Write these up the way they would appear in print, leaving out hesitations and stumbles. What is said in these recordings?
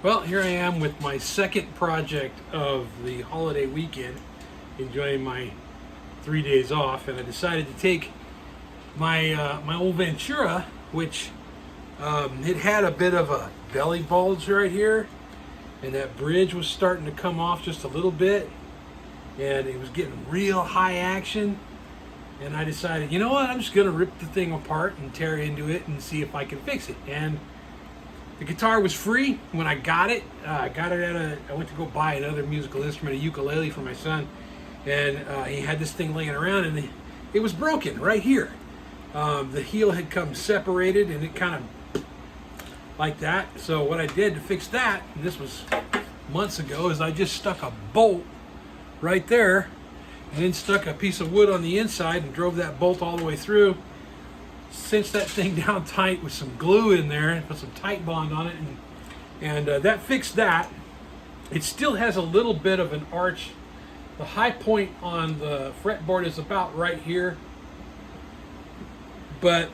Well, here I am with my second project of the holiday weekend, enjoying my 3 days off, and I decided to take my old Ventura, which it had a bit of a belly bulge right here, and that bridge was starting to come off just a little bit, and it was getting real high action. And I decided, you know what, I'm just going to rip the thing apart and tear into it and see if I can fix it. And the guitar was free when I got it. I went to go buy another musical instrument, a ukulele for my son, and he had this thing laying around, and it was broken right here. The heel had come separated, and it kind of like that. So what I did to fix that, and this was months ago, is I just stuck a bolt right there, and then stuck a piece of wood on the inside and drove that bolt all the way through. Cinched that thing down tight with some glue in there and put some tight bond on it, and that fixed that. It still has a little bit of an arch. The high point on the fretboard is about right here, but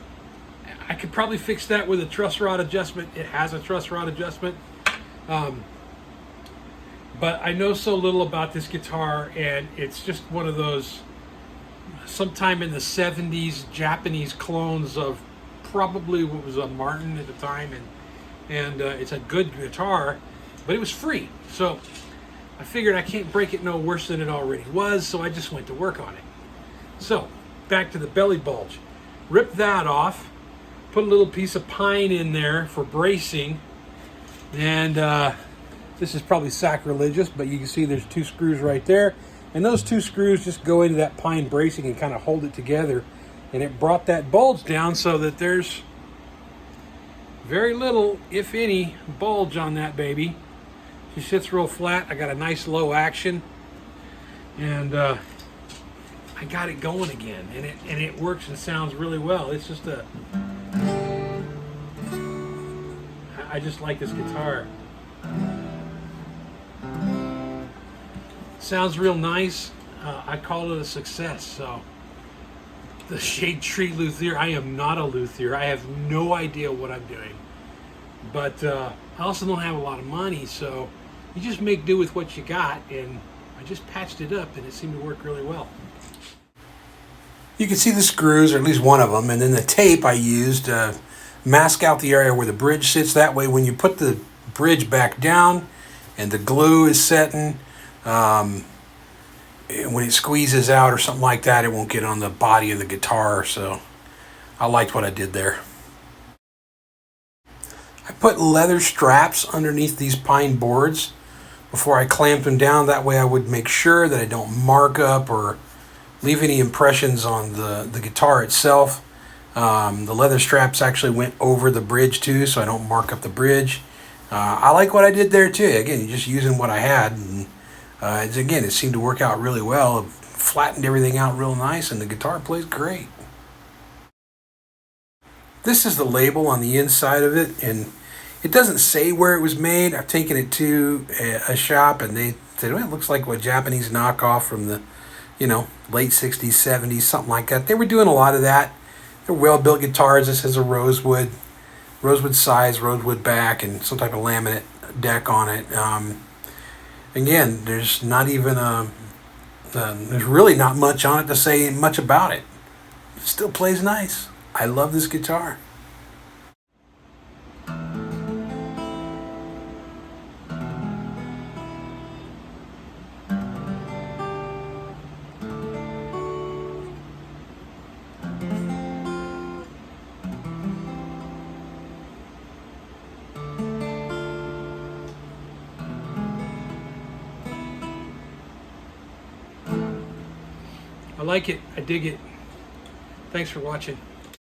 I could probably fix that with a truss rod adjustment. It has a truss rod adjustment, but I know so little about this guitar, and it's just one of those sometime in the 70s Japanese clones of probably what was a Martin at the time, and it's a good guitar, but it was free, so I figured I can't break it no worse than it already was, so I just went to work on it. So back to the belly bulge. Ripped that off, put a little piece of pine in there for bracing, and this is probably sacrilegious, but you can see there's 2 screws right there. And those 2 screws just go into that pine bracing and kind of hold it together. And it brought that bulge down so that there's very little, if any, bulge on that baby. She sits real flat. I got a nice low action. And I got it going again. And it works and sounds really well. It's just I just like this guitar. Sounds real nice. I call it a success. So the Shade Tree luthier, I am not a luthier. I have no idea what I'm doing, but I also don't have a lot of money, so you just make do with what you got, and I just patched it up and it seemed to work really well. You can see the screws, or at least one of them, and then the tape I used to mask out the area where the bridge sits. That way when you put the bridge back down and the glue is setting, when it squeezes out or something like that, it won't get on the body of the guitar. So I liked what I did there. I put leather straps underneath these pine boards before I clamped them down. That way I would make sure that I don't mark up or leave any impressions on the guitar itself. The leather straps actually went over the bridge too, so I don't mark up the bridge. I like what I did there too. Again, just using what I had, and again, it seemed to work out really well. It flattened everything out real nice, and the guitar plays great. This is the label on the inside of it, and it doesn't say where it was made. I've taken it to a shop, and they said, well, it looks like a Japanese knockoff from the, late 60s, 70s, something like that. They were doing a lot of that. They're well-built guitars. This has a rosewood size, rosewood back, and some type of laminate deck on it. Again, there's not even there's really not much on it to say much about it. It still plays nice. I love this guitar. I like it. I dig it. Thanks for watching.